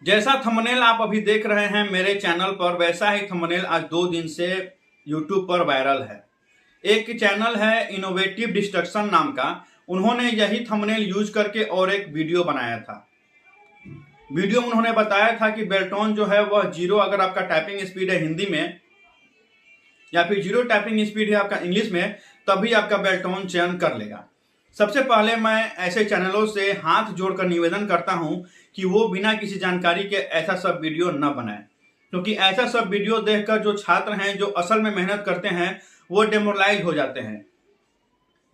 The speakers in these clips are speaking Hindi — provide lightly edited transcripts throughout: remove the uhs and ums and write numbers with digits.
जैसा थंबनेल आप अभी देख रहे हैं मेरे चैनल पर, वैसा ही थंबनेल आज 2 दिन से यूट्यूब पर वायरल है। एक चैनल है इनोवेटिव डिस्ट्रक्शन नाम का, उन्होंने यही थंबनेल यूज करके और एक वीडियो बनाया था। वीडियो में उन्होंने बताया था कि बेल्टोन जो है वह 0 अगर आपका टाइपिंग स्पीड है हिंदी में, या फिर 0 टाइपिंग स्पीड है आपका इंग्लिश में, तभी आपका बेल्टोन चयन कर लेगा। सबसे पहले मैं ऐसे चैनलों से हाथ जोड़कर निवेदन करता हूं कि वो बिना किसी जानकारी के ऐसा सब वीडियो न बनाए, क्योंकि ऐसा सब वीडियो देखकर जो छात्र हैं जो असल में मेहनत करते हैं वो डेमोरलाइज हो जाते हैं।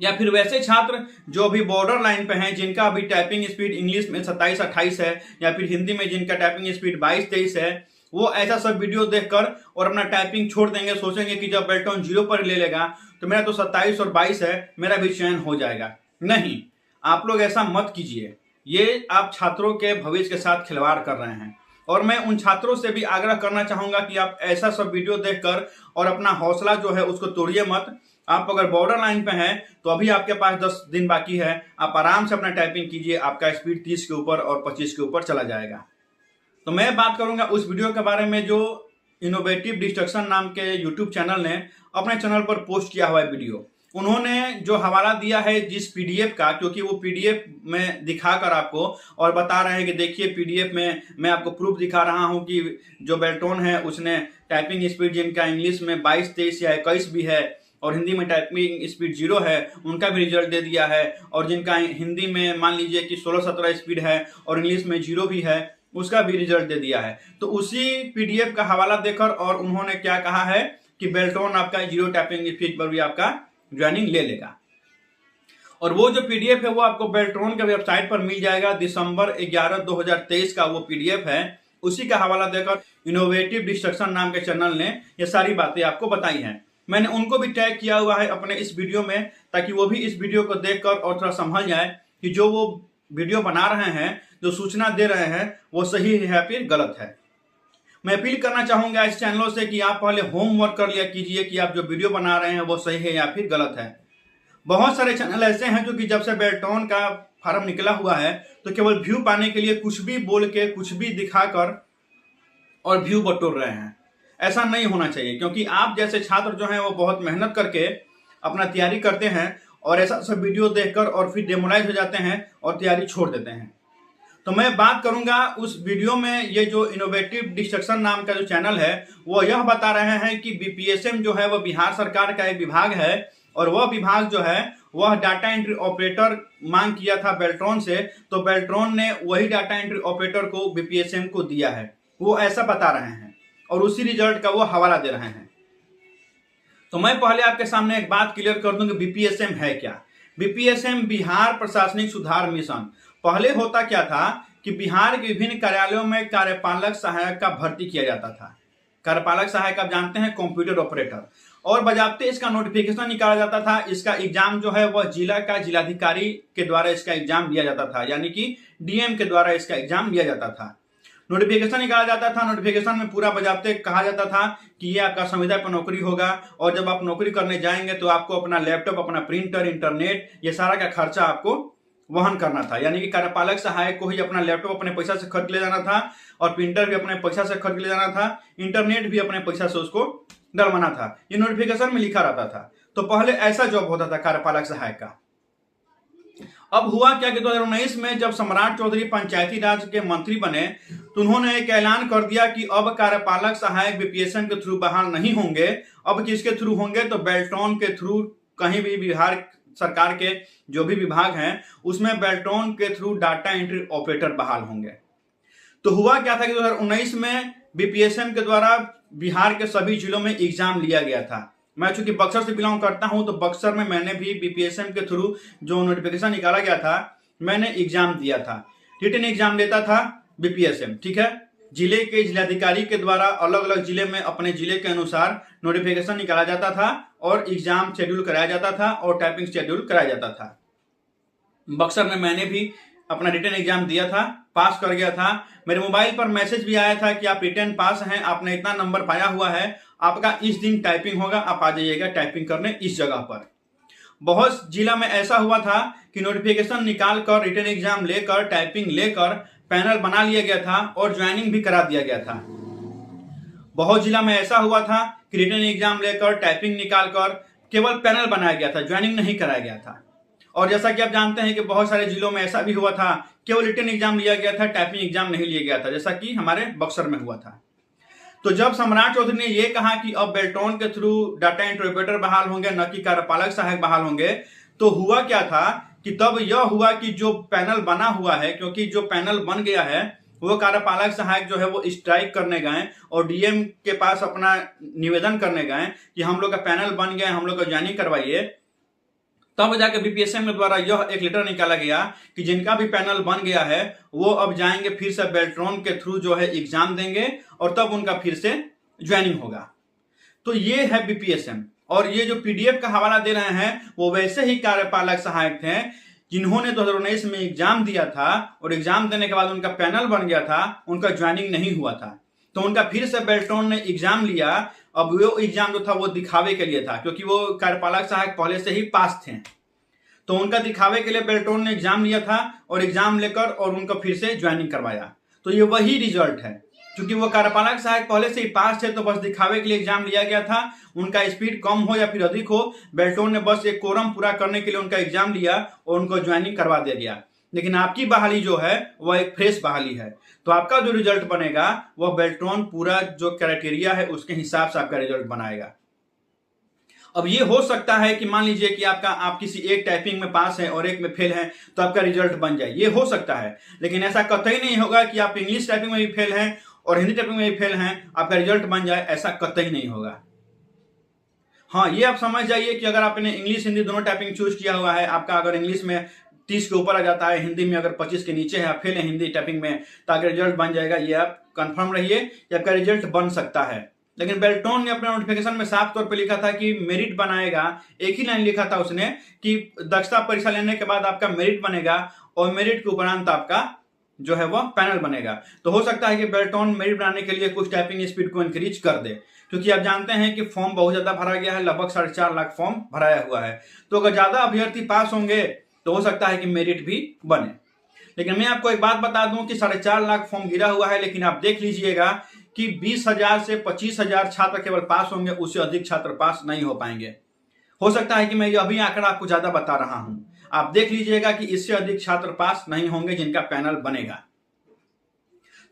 या फिर वैसे छात्र जो अभी बॉर्डर लाइन पे हैं, जिनका अभी टाइपिंग स्पीड इंग्लिश में 27-28 है, या फिर हिंदी में जिनका टाइपिंग स्पीड 22-23 है, वो ऐसा सब वीडियो देखकर और अपना टाइपिंग छोड़ देंगे। सोचेंगे कि जब बेल्टोन 0 पर ले लेगा तो मेरा तो 27 और 22 है, मेरा भी चयन हो जाएगा। नहीं, आप लोग ऐसा मत कीजिए। ये आप छात्रों के भविष्य के साथ खिलवाड़ कर रहे हैं। और मैं उन छात्रों से भी आग्रह करना चाहूंगा कि आप ऐसा सब वीडियो देखकर और अपना हौसला जो है उसको तोड़िए मत। आप अगर बॉर्डर लाइन पे हैं तो अभी आपके पास 10 दिन बाकी है, आप आराम से अपना टाइपिंग कीजिए, आपका स्पीड 30 के ऊपर और 25 के ऊपर चला जाएगा। तो मैं बात करूंगा उस वीडियो के बारे में जो इनोवेटिव डिस्ट्रक्शन नाम के यूट्यूब चैनल ने अपने चैनल पर पोस्ट किया हुआ है वीडियो। उन्होंने जो हवाला दिया है जिस पीडीएफ का, क्योंकि वो पीडीएफ में दिखाकर आपको और बता रहे हैं कि देखिए पीडीएफ में मैं आपको प्रूफ दिखा रहा हूं कि जो बेल्टोन है उसने टाइपिंग स्पीड जिनका इंग्लिश में 22, 23 या 21 भी है और हिंदी में टाइपिंग स्पीड 0 है, उनका भी रिजल्ट दे दिया है। और जिनका हिंदी में मान लीजिए कि 16-17 स्पीड है और इंग्लिश में 0 भी है, उसका भी रिजल्ट दे दिया है। तो उसी पीडीएफ का हवाला देकर और उन्होंने क्या कहा है कि बेल्टोन आपका 0 टाइपिंग स्पीड पर भी आपका ज्वाइनिंग ले लेगा। और वो जो पीडीएफ है वो आपको बेल्ट्रॉन के वेबसाइट पर मिल जाएगा। दिसंबर 11, 2023 का वो पीडीएफ है। उसी का हवाला देकर इनोवेटिव डिस्ट्रक्शन नाम के चैनल ने ये सारी बातें आपको बताई हैं। मैंने उनको भी टैग किया हुआ है अपने इस वीडियो में, ताकि वो भी इस वीडियो को देखकर और थोड़ा समझ जाए कि जो वो वीडियो बना रहे हैं, जो सूचना दे रहे हैं, वो सही है या फिर गलत है। मैं अपील करना चाहूंगा इस चैनलों से कि आप पहले होमवर्क कर लिया कीजिए कि आप जो वीडियो बना रहे हैं वो सही है या फिर गलत है। बहुत सारे चैनल ऐसे हैं जो कि जब से बेल्टोन का फार्म निकला हुआ है तो केवल व्यू पाने के लिए कुछ भी बोल के, कुछ भी दिखाकर और व्यू बटोर रहे हैं। ऐसा नहीं होना चाहिए, क्योंकि आप जैसे छात्र जो हैं वो बहुत मेहनत करके अपना तैयारी करते हैं और ऐसा सब वीडियो देखकर और फिर डेमोराइज हो जाते हैं और तैयारी छोड़ देते हैं। तो मैं बात करूंगा उस वीडियो में, ये जो इनोवेटिव डिस्ट्रक्शन नाम का जो चैनल है वो यह बता रहे हैं कि बीपीएसएम जो है वह बिहार सरकार का एक विभाग है, और वह विभाग जो है वह डाटा एंट्री ऑपरेटर मांग किया था बेल्ट्रॉन से, तो बेल्ट्रॉन ने वही डाटा एंट्री ऑपरेटर को बीपीएसएम को दिया है। वो ऐसा बता रहे हैं और उसी रिजल्ट का वो हवाला दे रहे हैं। तो मैं पहले आपके सामने एक बात क्लियर कर दूं कि बीपीएसएम है क्या। बीपीएसएम बिहार प्रशासनिक सुधार मिशन। पहले होता क्या था कि बिहार के विभिन्न कार्यालयों में कार्यपालक सहायक का भर्ती किया जाता था। कार्यपालक सहायक आप जानते हैं, कंप्यूटर ऑपरेटर। और बजाते इसका नोटिफिकेशन निकाला जाता था। इसका एग्जाम जो है वह जिला का जिलाधिकारी के द्वारा इसका एग्जाम लिया जाता था, यानी कि डीएम के द्वारा इसका एग्जाम लिया जाता था। नोटिफिकेशन निकाला जाता था। नोटिफिकेशन में पूरा बजाते कहा जाता था कि ये आपका संविदा पर नौकरी होगा, और जब आप नौकरी करने जाएंगे तो आपको अपना लैपटॉप, अपना प्रिंटर, इंटरनेट, ये सारा का खर्चा आपको वहन करना था। यानी कि कार्यपालक सहायक को ही अपना लैपटॉप अपने पैसा से खरीद ले जाना था, और प्रिंटर भी अपने पैसा से खरीद ले जाना था, इंटरनेट भी अपने पैसा से उसको डलवाना था। ये नोटिफिकेशन में लिखा रहता था। तो पहले ऐसा जॉब होता था कार्यपालक सहायक का। अब हुआ क्या कि 2019 में जब सम्राट चौधरी पंचायती राज के मंत्री बने तो उन्होंने एक ऐलान कर दिया कि अब कार्यपालक सहायक बीपीएसएम के थ्रू बहाल नहीं होंगे। अब किसके थ्रू होंगे? तो बेल्ट्रॉन के थ्रू। कहीं भी बिहार सरकार के जो भी विभाग हैं उसमें बेल्ट्रॉन के थ्रू डाटा एंट्री ऑपरेटर बहाल होंगे। तो हुआ क्या था कि 2019 में बीपीएसएम के द्वारा बिहार के सभी जिलों में एग्जाम लिया गया था। मैं चूंकि बक्सर से बिलोंग करता हूं तो बक्सर में मैंने भी बीपीएसएम के थ्रू जो नोटिफिकेशन निकाला गया था मैंने एग्जाम दिया था। रिटन एग्जाम लेता था बीपीएसएम, ठीक है। जिले के जिलाधिकारी के द्वारा अलग अलग जिले में अपने जिले के अनुसार नोटिफिकेशन निकाला जाता था और एग्जाम शेड्यूल कराया जाता था और टाइपिंग शेड्यूल कराया जाता था। बक्सर में मैंने भी अपना रिटन एग्जाम दिया था, पास कर गया था। मेरे मोबाइल पर मैसेज भी आया था कि आप रिटन पास हैं, आपने इतना नंबर पाया हुआ है, आपका इस दिन टाइपिंग होगा, आप आ जाइएगा टाइपिंग करने इस जगह पर। बहुत जिला में ऐसा हुआ था कि नोटिफिकेशन निकाल कर, रिटन एग्जाम लेकर, टाइपिंग लेकर पैनल बना लिया गया था और ज्वाइनिंग भी करा दिया गया था। बहुत जिला में ऐसा हुआ था कि रिटन एग्जाम लेकर टाइपिंग निकालकर केवल पैनल बनाया गया था, ज्वाइनिंग नहीं कराया गया था। और जैसा कि आप जानते हैं कि बहुत सारे जिलों में ऐसा भी हुआ था, केवल रिटन एग्जाम लिया गया था, टाइपिंग एग्जाम नहीं लिया गया था, जैसा कि हमारे बक्सर में हुआ था। तो जब सम्राट चौधरी ने यह कहा कि अब बेल्ट्रॉन के थ्रू डाटा इंटरप्रेटर बहाल होंगे, न कि कार्यपालक सहायक बहाल होंगे, तो हुआ क्या था कि तब यह हुआ कि जो पैनल बना हुआ है, क्योंकि जो पैनल बन गया है वो कार्यपालक सहायक जो है वो स्ट्राइक करने गए और डीएम के पास अपना निवेदन करने गए कि हम लोग का पैनल बन गया, हम लोग का ज्वाइनिंग करवाइए। तब जाकर बीपीएससी के द्वारा यह एक लेटर निकाला गया कि जिनका भी पैनल बन गया है वो अब जाएंगे फिर से बेल्ट्रॉन के थ्रू जो है एग्जाम देंगे और तब उनका फिर से ज्वाइनिंग होगा। तो ये है बीपीएसएम। और ये जो पीडीएफ का हवाला दे रहे हैं वो वैसे ही कार्यपालक सहायक थे जिन्होंने 2019 में एग्जाम दिया था और एग्जाम देने के बाद उनका पैनल बन गया था, उनका ज्वाइनिंग नहीं हुआ था, तो उनका फिर से बेल्ट्रॉन ने एग्जाम लिया। अब वो एग्जाम जो था वो दिखावे के लिए था, क्योंकि वो कार्यपालक सहायक पहले से ही पास थे, तो उनका दिखावे के लिए बेल्ट्रॉन ने एग्जाम लिया था और एग्जाम लेकर और उनको फिर से ज्वाइनिंग करवाया। तो ये वही रिजल्ट है, क्योंकि वो कार्यपालक सहायक पहले से ही पास थे, तो बस दिखावे के लिए एग्जाम लिया गया था। उनका स्पीड कम हो या फिर अधिक हो, बेल्ट्रॉन ने बस एक कोरम पूरा करने के लिए उनका एग्जाम लिया और उनको ज्वाइनिंग करवा दिया गया। लेकिन आपकी बहाली जो है वह एक फ्रेश बहाली है, तो आपका जो रिजल्ट बनेगा वह बेल्ट्रॉन पूरा जो क्राइटेरिया है उसके हिसाब से आपका रिजल्ट बनाएगा। अब ये हो सकता है कि मान लीजिए कि आप किसी एक टाइपिंग में पास हैं और एक में फेल हैं, तो आपका रिजल्ट बन जाए, ये हो सकता है। लेकिन ऐसा कतई नहीं होगा कि आप इंग्लिश टाइपिंग में भी फेल हैं और हिंदी टाइपिंग में भी फेल हैं, आपका रिजल्ट बन जाए, ऐसा कतई नहीं होगा। हाँ, ये आप समझ जाइए कि अगर आपने इंग्लिश हिंदी दोनों टाइपिंग चूज किया हुआ है, आपका अगर इंग्लिश में 30 के ऊपर आ जाता है, हिंदी में अगर 25 के नीचे है, आप फेल है हिंदी टाइपिंग में, तो आपका रिजल्ट बन जाएगा। ये आप कंफर्म रहिए कि आपका रिजल्ट बन सकता है। लेकिन बेल्ट्रॉन ने अपने नोटिफिकेशन में साफ तौर पे लिखा था कि मेरिट बनाएगा। एक ही लाइन लिखा था उसने कि दक्षता परीक्षा लेने के बाद आपका मेरिट बनेगा और मेरिट के उपरांत आपका जो है वह पैनल बनेगा। तो हो सकता है कि बेल्ट्रॉन मेरिट बनाने के लिए कुछ टाइपिंग स्पीड को इंक्रीज कर दे, क्योंकि आप जानते हैं कि फॉर्म बहुत ज्यादा भरा गया है, लगभग 4.5 लाख फॉर्म भराया हुआ है। तो अगर ज्यादा अभ्यर्थी पास होंगे तो हो सकता है कि मेरिट भी बने। लेकिन मैं आपको एक बात बता दूं कि 4.5 लाख फॉर्म गिरा हुआ है, लेकिन आप देख लीजिएगा कि 20,000 से 25,000 छात्र केवल पास होंगे, उससे अधिक छात्र पास नहीं हो पाएंगे। हो सकता है कि मैं ये अभी आंकड़ा आपको ज्यादा बता रहा हूं, आप देख लीजिएगा कि इससे अधिक छात्र पास नहीं होंगे जिनका पैनल बनेगा।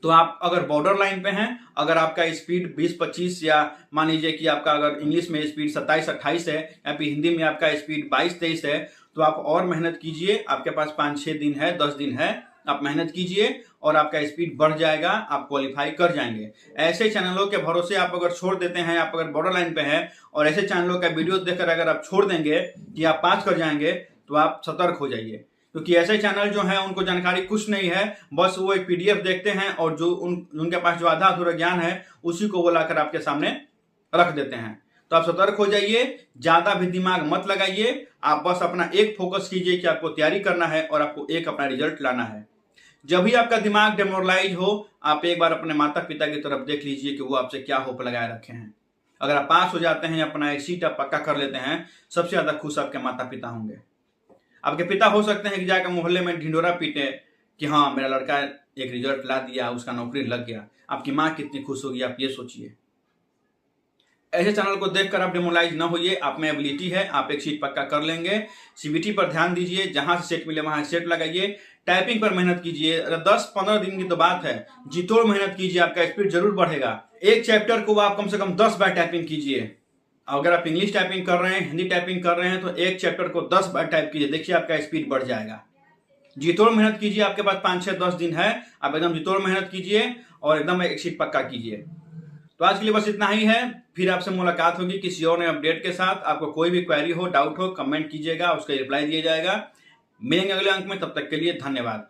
तो आप अगर बॉर्डर लाइन पे हैं, अगर आपका स्पीड 20-25 या मान लीजिए कि आपका अगर इंग्लिश में स्पीड 27-28 है या फिर हिंदी में आपका स्पीड 22-23 है, तो आप और मेहनत कीजिए। आपके पास 5-6 दिन है, 10 दिन है, आप मेहनत कीजिए और आपका स्पीड बढ़ जाएगा, आप क्वालिफाई कर जाएंगे। ऐसे चैनलों के भरोसे आप अगर छोड़ देते हैं, आप अगर बॉर्डर लाइन पे हैं और ऐसे चैनलों का वीडियो देखकर अगर आप छोड़ देंगे कि आप पास कर जाएंगे, तो आप सतर्क हो जाइए, क्योंकि ऐसे चैनल जो हैं उनको जानकारी कुछ नहीं है, बस वो एक पीडीएफ देखते हैं और जो उनके पास जो आधा अधूरा ज्ञान है उसी को वो लाकर आपके सामने रख देते हैं। तो आप सतर्क हो जाइए, ज्यादा भी दिमाग मत लगाइए, आप बस अपना एक फोकस कीजिए कि आपको तैयारी करना है और आपको एक अपना रिजल्ट लाना है। जब भी आपका दिमाग डेमोरलाइज हो, आप एक बार अपने माता पिता की तरफ देख लीजिए कि वो आपसे क्या होप लगाए रखे हैं। अगर आप पास हो जाते हैं, अपना एक सीट आप पक्का कर लेते हैं, सबसे ज्यादा खुश आपके माता पिता होंगे। आपके पिता हो सकते हैं कि जाकर मोहल्ले में ढिंडोरा पीटे कि हाँ मेरा लड़का एक रिजल्ट ला दिया, उसका नौकरी लग गया। आपकी माँ कितनी खुश होगी, आप ये सोचिए। ऐसे चैनल को देखकर आप डिमोरलाइज न होइए, आप में एबिलिटी है, आप एक सीट पक्का कर लेंगे। सीबीटी पर ध्यान दीजिए, जहां से सेट मिले वहां सेट लगाइए, टाइपिंग पर मेहनत कीजिए। 10-15 दिन की तो बात है, जितोड़ मेहनत कीजिए, आपका स्पीड जरूर बढ़ेगा। एक चैप्टर को आप कम से कम 10 बार टाइपिंग कीजिए। अगर आप इंग्लिश टाइपिंग कर रहे हैं, हिंदी टाइपिंग कर रहे हैं, तो एक चैप्टर को 10 बार टाइप कीजिए, देखिए आपका स्पीड बढ़ जाएगा। जितोड़ मेहनत कीजिए, आपके पास 5-6-10 दिन है, आप एकदम जितोड़ मेहनत कीजिए और एकदम एक सीट पक्का कीजिए। तो आज के लिए बस इतना ही है, फिर आपसे मुलाकात होगी किसी और नए अपडेट के साथ। आपको कोई भी क्वेरी हो, डाउट हो, कमेंट कीजिएगा, उसका रिप्लाई दिया जाएगा। मिलेंगे अगले अंक में, तब तक के लिए धन्यवाद।